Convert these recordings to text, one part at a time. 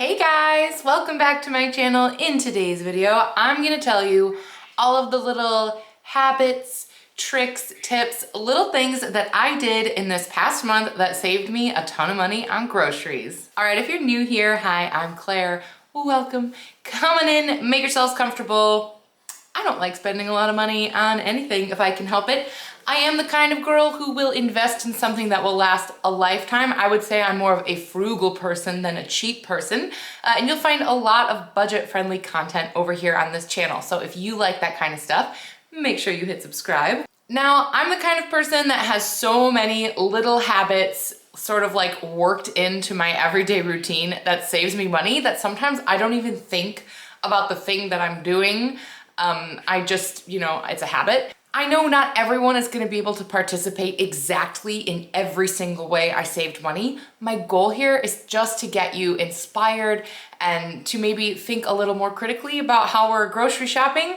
Hey guys, welcome back to my channel. In today's video, I'm gonna tell you all of the little habits, tricks, tips, little things that I did in this past month that saved me a ton of money on groceries. All right, if you're new here, hi, I'm Claire. Welcome. Come on in, make yourselves comfortable. I don't like spending a lot of money on anything if I can help it. I am the kind of girl who will invest in something that will last a lifetime. I would say I'm more of a frugal person than a cheap person. And you'll find a lot of budget-friendly content over here on this channel. So if you like that kind of stuff, make sure you hit subscribe. Now, I'm the kind of person that has so many little habits sort of like worked into my everyday routine that saves me money that sometimes I don't even think about the thing that I'm doing. I just, it's a habit. I know not everyone is going to be able to participate exactly in every single way I saved money. My goal here is just to get you inspired and to maybe think a little more critically about how we're grocery shopping.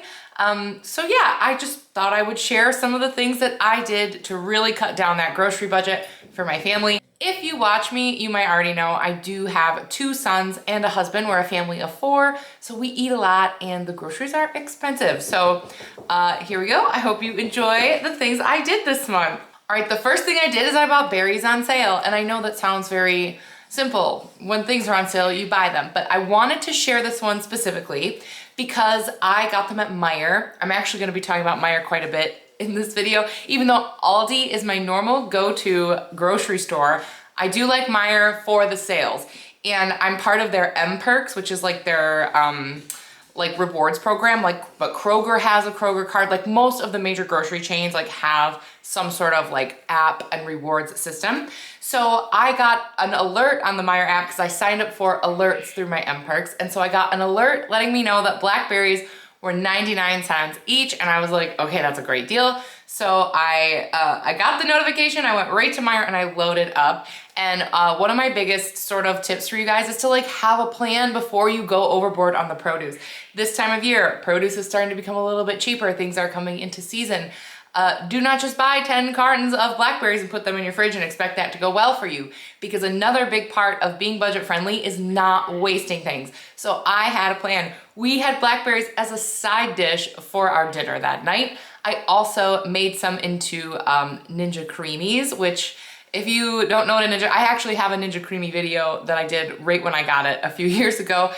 So yeah, I just thought I would share some of the things that I did to really cut down that grocery budget for my family. If you watch me, you might already know I do have 2 sons and a husband. We're a family of 4, so we eat a lot and the groceries are expensive. So here we go. I hope you enjoy the things I did this month. All right, the first thing I did is I bought berries on sale, and I know that sounds very simple. When things are on sale, you buy them, but I wanted to share this one specifically because I got them at Meijer. I'm actually gonna be talking about Meijer quite a bit in this video. Even though Aldi is my normal go-to grocery store, I do like Meijer for the sales. And I'm part of their M Perks, which is like their like rewards program, but Kroger has a Kroger card. Like most of the major grocery chains like have some sort of like app and rewards system. So I got an alert on the Meijer app because I signed up for alerts through my M Perks. And so I got an alert letting me know that blackberries were 99 cents each. And I was like, okay, that's a great deal. So I got the notification, I went right to Meijer and I loaded up. And one of my biggest sort of tips for you guys is to like have a plan before you go overboard on the produce. This time of year, produce is starting to become a little bit cheaper. Things are coming into season. Do not just buy 10 cartons of blackberries and put them in your fridge and expect that to go well for you, because another big part of being budget friendly is not wasting things. So I had a plan. We had blackberries as a side dish for our dinner that night. I also made some into Ninja Creamies, which if you don't know what a Ninja, I actually have a Ninja Creamy video that I did right when I got it a few years ago.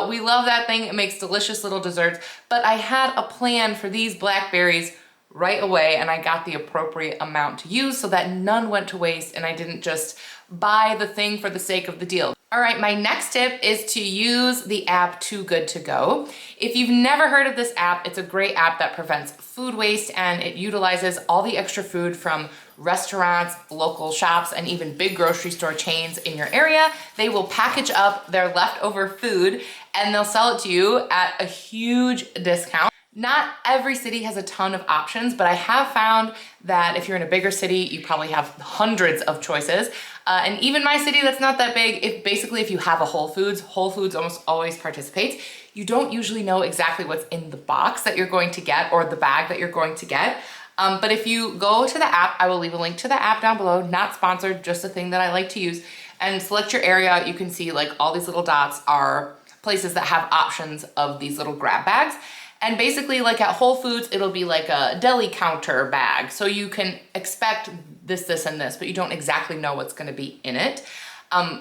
We love that thing. It makes delicious little desserts, but I had a plan for these blackberries right away, and I got the appropriate amount to use so that none went to waste and I didn't just buy the thing for the sake of the deal. All right, my next tip is to use the app Too Good To Go. If you've never heard of this app, it's a great app that prevents food waste, and it utilizes all the extra food from restaurants, local shops, and even big grocery store chains in your area. They will package up their leftover food and they'll sell it to you at a huge discount. Not every city has a ton of options, but I have found that if you're in a bigger city, you probably have hundreds of choices. And even my city that's not that big, if you have a Whole Foods almost always participates. You don't usually know exactly what's in the box that you're going to get or the bag that you're going to get. But if you go to the app, I will leave a link to the app down below, not sponsored, just a thing that I like to use, and select your area. You can see like all these little dots are places that have options of these little grab bags. And basically like at Whole Foods, it'll be like a deli counter bag. So you can expect this, and this, but you don't exactly know what's gonna be in it.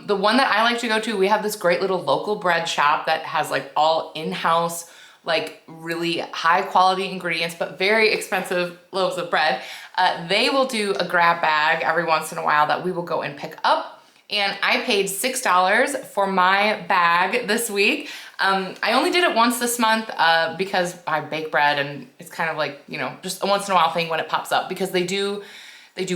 The one that I like to go to, we have this great little local bread shop that has like all in-house, like really high quality ingredients, but very expensive loaves of bread. They will do a grab bag every once in a while that we will go and pick up. And I paid $6 for my bag this week. I only did it once this month because I bake bread, and it's kind of like, just a once in a while thing when it pops up, because they do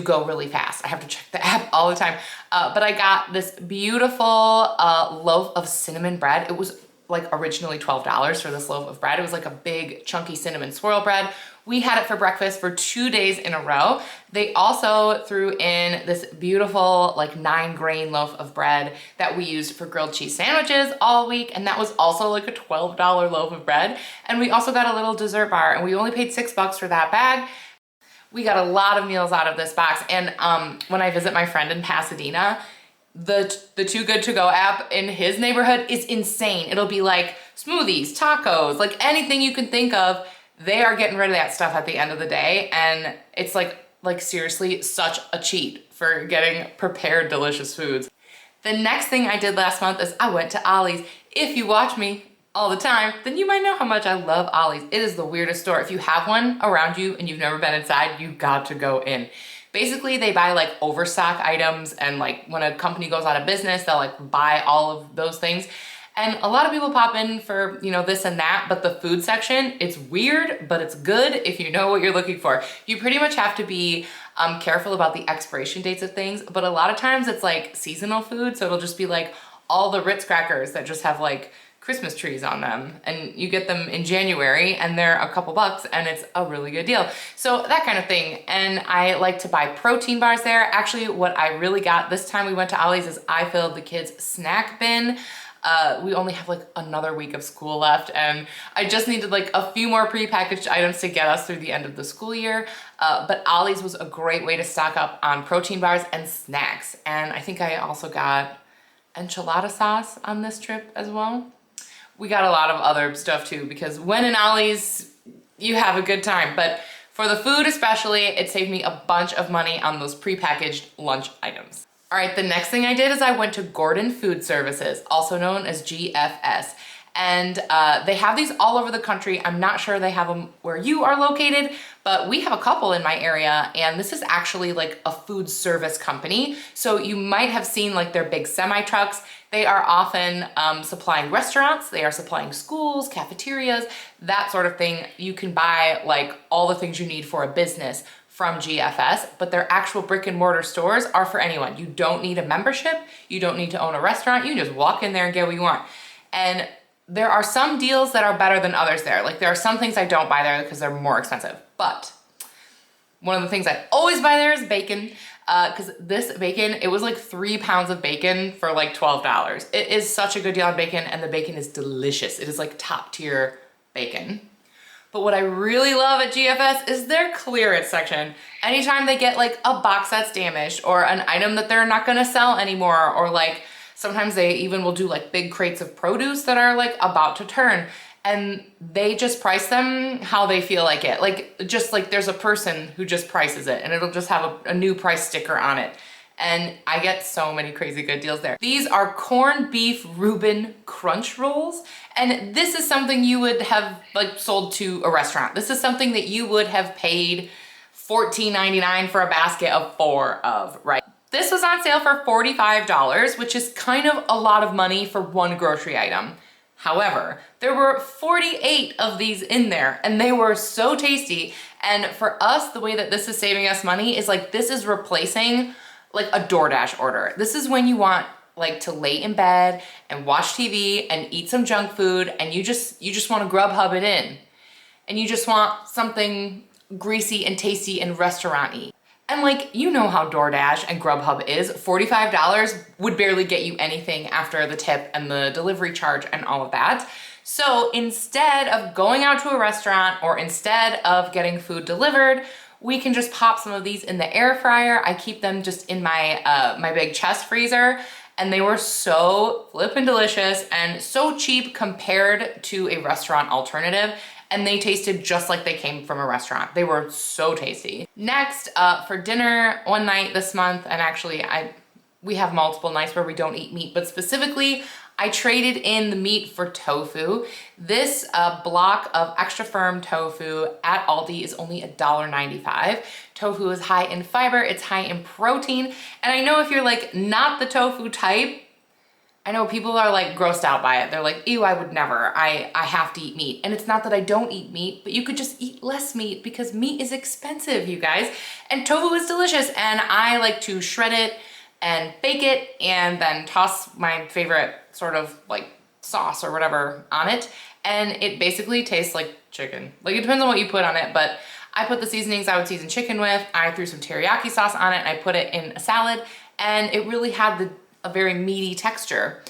go really fast. I have to check the app all the time. But I got this beautiful loaf of cinnamon bread. It was like originally $12 for this loaf of bread. It was like a big chunky cinnamon swirl bread. We had it for breakfast for 2 days in a row. They also threw in this beautiful like 9-grain loaf of bread that we used for grilled cheese sandwiches all week. And that was also like a $12 loaf of bread. And we also got a little dessert bar, and we only paid $6 for that bag. We got a lot of meals out of this box. And when I visit my friend in Pasadena, the Too Good To Go app in his neighborhood is insane. It'll be like smoothies, tacos, like anything you can think of. They are getting rid of that stuff at the end of the day, and it's like seriously such a cheat for getting prepared delicious foods. The next thing I did last month is I went to Ollie's. If you watch me all the time, then you might know how much I love Ollie's. It is the weirdest store. If you have one around you and you've never been inside, you got to go in. Basically, they buy like overstock items, and like when a company goes out of business, they'll like buy all of those things. And a lot of people pop in for, you know, this and that, but the food section, it's weird, but it's good if you know what you're looking for. You pretty much have to be careful about the expiration dates of things, but a lot of times it's like seasonal food, so it'll just be like all the Ritz crackers that just have like Christmas trees on them, and you get them in January and they're a couple bucks and it's a really good deal. So that kind of thing. And I like to buy protein bars there. Actually, what I really got this time we went to Ollie's is I filled the kids' snack bin. We only have like another week of school left, and I just needed like a few more prepackaged items to get us through the end of the school year. But Ollie's was a great way to stock up on protein bars and snacks. And I think I also got enchilada sauce on this trip as well. We got a lot of other stuff too, because when in Ollie's, you have a good time. But for the food especially, it saved me a bunch of money on those prepackaged lunch items. All right, the next thing I did is I went to Gordon Food Services, also known as GFS. And they have these all over the country. I'm not sure they have them where you are located, but we have a couple in my area, and this is actually like a food service company. So you might have seen like their big semi trucks. They are often supplying restaurants, they are supplying schools, cafeterias, that sort of thing. You can buy like all the things you need for a business from GFS, but their actual brick and mortar stores are for anyone. You don't need a membership, you don't need to own a restaurant, you can just walk in there and get what you want. And there are some deals that are better than others there. Like there are some things I don't buy there because they're more expensive, but one of the things I always buy there is bacon, because this bacon, it was like 3 pounds of bacon for like $12. It is such a good deal on bacon, and the bacon is delicious. It is like top tier bacon. But what I really love at GFS is their clearance section. Anytime they get like a box that's damaged or an item that they're not gonna sell anymore, or like sometimes they even will do like big crates of produce that are like about to turn, and they just price them how they feel like it. Like just like there's a person who just prices it, and it'll just have a new price sticker on it. And I get so many crazy good deals there. These are corned beef Reuben crunch rolls. And this is something you would have like sold to a restaurant. This is something that you would have paid $14.99 for a basket of 4 of, right? This was on sale for $45, which is kind of a lot of money for one grocery item. However, there were 48 of these in there, and they were so tasty. And for us, the way that this is saving us money is like this is replacing like a DoorDash order. This is when you want like to lay in bed and watch TV and eat some junk food, and you just want to Grubhub it in, and you just want something greasy and tasty and restaurant-y. And like, you know how DoorDash and Grubhub is. $45 would barely get you anything after the tip and the delivery charge and all of that. So instead of going out to a restaurant, or instead of getting food delivered, we can just pop some of these in the air fryer. I keep them just in my my big chest freezer, and they were so flippin' delicious and so cheap compared to a restaurant alternative. And they tasted just like they came from a restaurant. They were so tasty. Next, for dinner one night this month, and actually we have multiple nights where we don't eat meat, but specifically, I traded in the meat for tofu. This block of extra firm tofu at Aldi is only $1.95. Tofu is high in fiber, it's high in protein, and I know if you're like not the tofu type, I know people are like grossed out by it. They're like, ew, I would never, I have to eat meat. And it's not that I don't eat meat, but you could just eat less meat because meat is expensive, you guys. And tofu is delicious, and I like to shred it and bake it and then toss my favorite sort of like sauce or whatever on it. And it basically tastes like chicken. Like it depends on what you put on it, but I put the seasonings I would season chicken with. I threw some teriyaki sauce on it and I put it in a salad, and it really had a very meaty texture.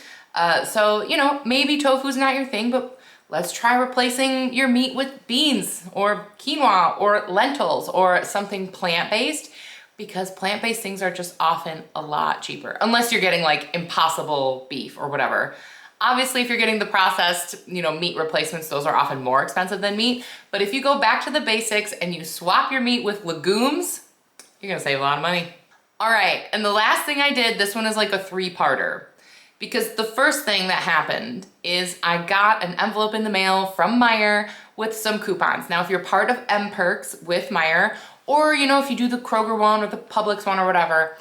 So, you know, maybe tofu's not your thing, but let's try replacing your meat with beans or quinoa or lentils or something plant-based. because plant-based things are just often a lot cheaper, unless you're getting like Impossible beef or whatever. Obviously, if you're getting the processed, meat replacements, those are often more expensive than meat. But if you go back to the basics and you swap your meat with legumes, you're gonna save a lot of money. All right, and the last thing I did, this one is like a three-parter. Because the first thing that happened is I got an envelope in the mail from Meijer with some coupons. Now, if you're part of M-Perks with Meijer, or if you do the Kroger one or the Publix one or whatever,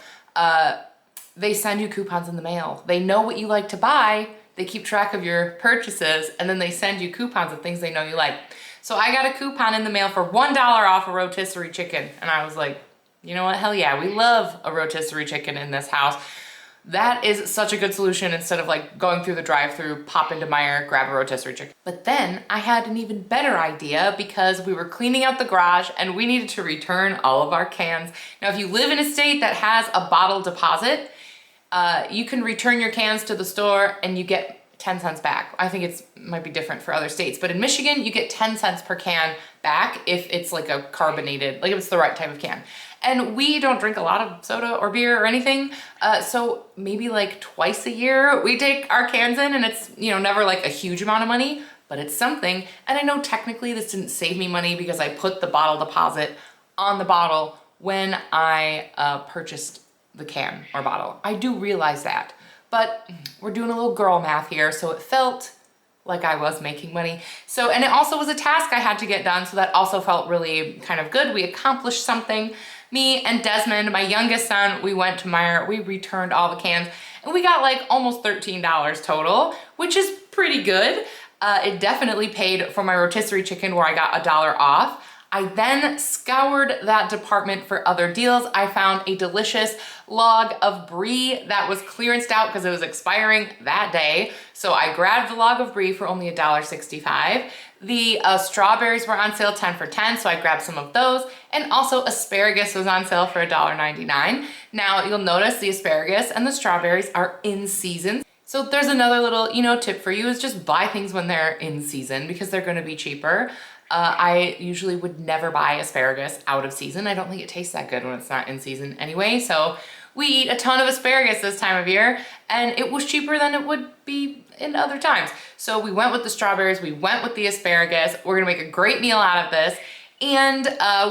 they send you coupons in the mail. They know what you like to buy, they keep track of your purchases, and then they send you coupons of things they know you like. So I got a coupon in the mail for $1 off a rotisserie chicken. And I was like, you know what, hell yeah, we love a rotisserie chicken in this house. That is such a good solution instead of like going through the drive-thru, pop into Meijer, grab a rotisserie chicken. But then I had an even better idea because we were cleaning out the garage and we needed to return all of our cans. Now, if you live in a state that has a bottle deposit, you can return your cans to the store and you get 10 cents back. I think it might be different for other states, but in Michigan, you get 10 cents per can back if it's like a carbonated, like if it's the right type of can. And we don't drink a lot of soda or beer or anything. So maybe like twice a year we take our cans in, and it's, never like a huge amount of money, but it's something. And I know technically this didn't save me money because I put the bottle deposit on the bottle when I purchased the can or bottle. I do realize that, but we're doing a little girl math here. So it felt like I was making money. So, and it also was a task I had to get done. So that also felt really kind of good. We accomplished something. Me and Desmond, my youngest son, we went to Meijer, we returned all the cans, and we got like almost $13 total, which is pretty good. It definitely paid for my rotisserie chicken where I got $1 off. I then scoured that department for other deals. I found a delicious log of brie that was clearanced out because it was expiring that day. So I grabbed the log of brie for only $1.65. The strawberries were on sale 10 for 10, so I grabbed some of those. And also asparagus was on sale for $1.99. Now you'll notice the asparagus and the strawberries are in season. So there's another little, tip for you is just buy things when they're in season because they're gonna be cheaper. I usually would never buy asparagus out of season. I don't think it tastes that good when it's not in season anyway. So we eat a ton of asparagus this time of year, and it was cheaper than it would be in other times. So we went with the strawberries, we went with the asparagus. We're gonna make a great meal out of this. And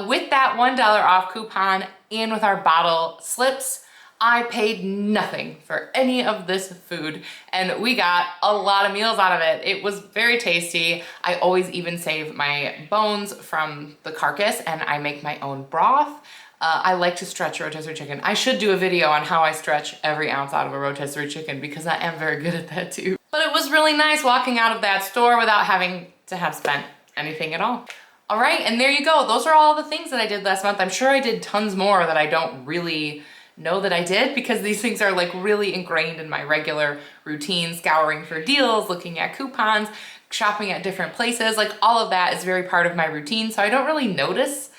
with that $1 off coupon and with our bottle slips, I paid nothing for any of this food, and we got a lot of meals out of it. It was very tasty. I always even save my bones from the carcass, and I make my own broth. I like to stretch rotisserie chicken. I should do a video on how I stretch every ounce out of a rotisserie chicken because I am very good at that too. But it was really nice walking out of that store without having to have spent anything at all. All right, and there you go. Those are all the things that I did last month. I'm sure I did tons more that I don't really know that I did because these things are like really ingrained in my regular routine, scouring for deals, looking at coupons, shopping at different places, like all of that is very part of my routine. So I don't really notice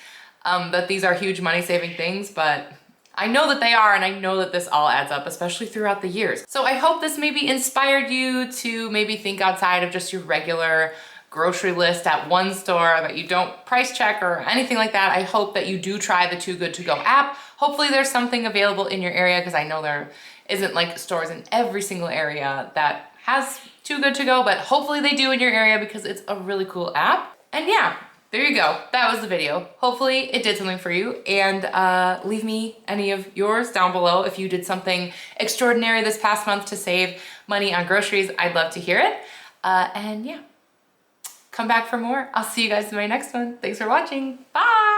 that these are huge money-saving things, but I know that they are, and I know that this all adds up, especially throughout the years. So I hope this maybe inspired you to maybe think outside of just your regular grocery list at one store, that you don't price check or anything like that. I hope that you do try the Too Good To Go app. Hopefully there's something available in your area because I know there isn't like stores in every single area that has Too Good To Go, but hopefully they do in your area because it's a really cool app. And yeah, there you go. That was the video. Hopefully it did something for you, and leave me any of yours down below. If you did something extraordinary this past month to save money on groceries, I'd love to hear it. And yeah, come back for more. I'll see you guys in my next one. Thanks for watching. Bye.